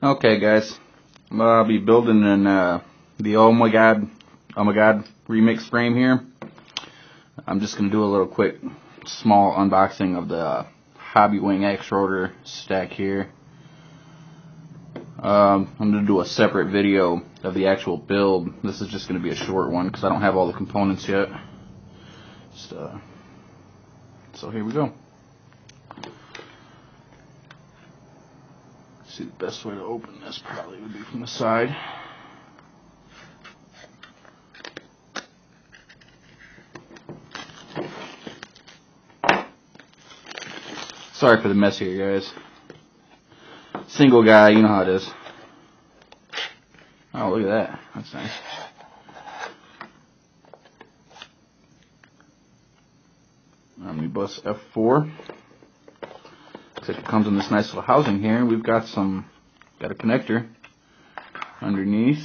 Okay, guys, I'll be building the Oh My God remix frame here. I'm just gonna do a little quick, small unboxing of the hobbywing xrotor stack here. I'm gonna do a separate video of the actual build. This is just gonna be a short one because I don't have all the components yet. So here we go. See, the best way to open this probably would be from the side. Sorry for the mess here, guys. Single guy, you know how it is. Oh, look at that. That's nice. Omnibus F4. Looks like it comes in this nice little housing here. We've got a connector underneath.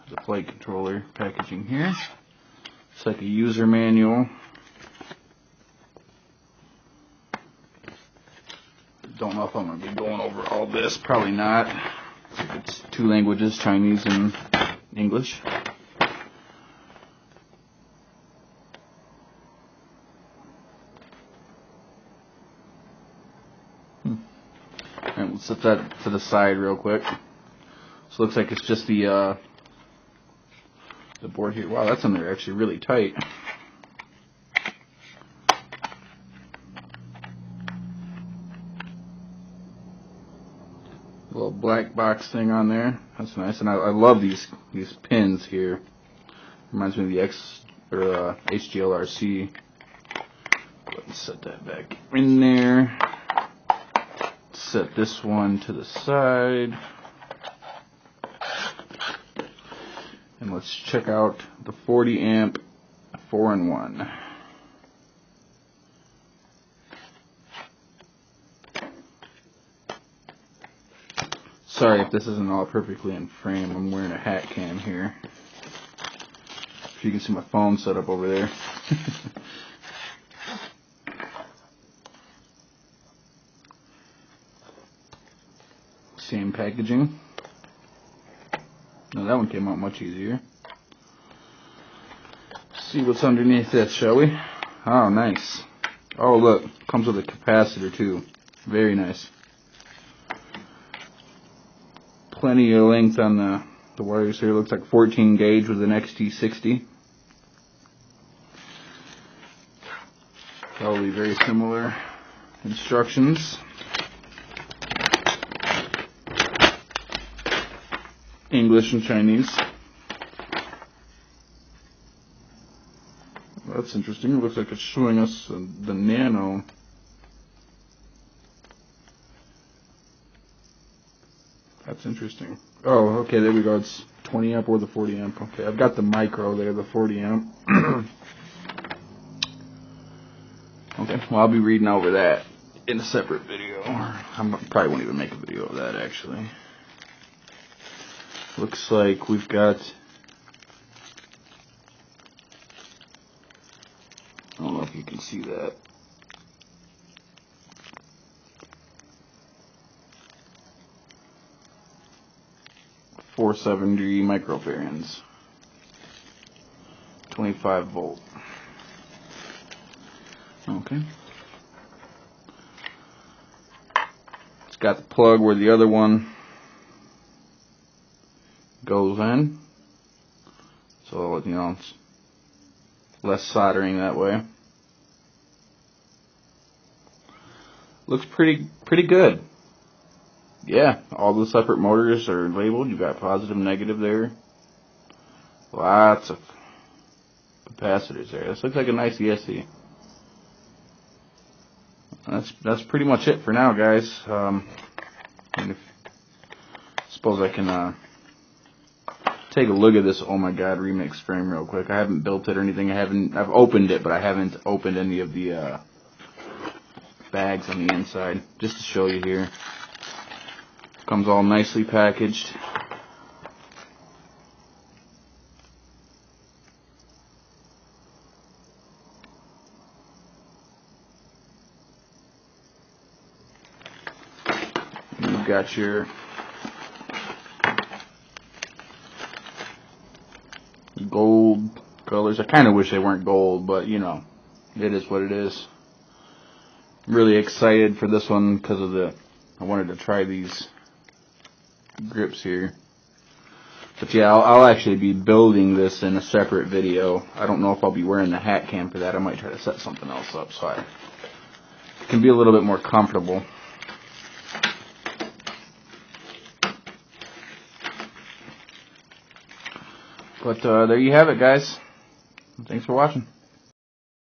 There's a flight controller packaging here. It's like a user manual. Don't know if I'm going to be going over all this. Probably not. It's two languages, Chinese and English. Alright, let's set that to the side real quick. So it looks like it's just the board here. Wow, that's in there actually really tight. Little black box thing on there. That's nice, and I love these pins here. Reminds me of the HGLRC. Let me set that back in there. Set this one to the side. And let's check out the 40 amp 4-in-1. Sorry if this isn't all perfectly in frame. I'm wearing a hat cam here. If you can see my phone set up over there. Same packaging. Now that one came out much easier. See what's underneath this, shall we? Oh, nice. Oh, look, comes with a capacitor too. Very nice. Plenty of length on the wires here. Looks like 14 gauge with an XT60. Probably very similar instructions. English and Chinese. Well, that's interesting. It looks like it's showing us the nano. That's interesting. Oh, okay, there we go. It's 20 amp or the 40 amp. Okay, I've got the micro there, the 40 amp. Okay, well, I'll be reading over that in a separate video. I probably won't even make a video of that, actually. Looks like we've got, I don't know if you can see that. .470 microfarads, 25 volt. Okay. It's got the plug where the other one goes in, so you know it's less soldering that way. Looks pretty good. Yeah, all the separate motors are labeled. You've got positive, negative there. Lots of capacitors there. This looks like a nice ESC. That's pretty much it for now, guys. Suppose I can take a look at this Oh My God remix frame real quick. I haven't built it or anything. I've opened it, but I haven't opened any of the bags on the inside. Just to show you here. Comes all nicely packaged. You've got your colors. I kind of wish they weren't gold, but you know, it is what it is. I'm really excited for this one because of I wanted to try these grips here. But yeah, I'll actually be building this in a separate video. I don't know if I'll be wearing the hat cam for that. I might try to set something else up so I can be a little bit more comfortable. But there you have it, guys. Thanks for watching.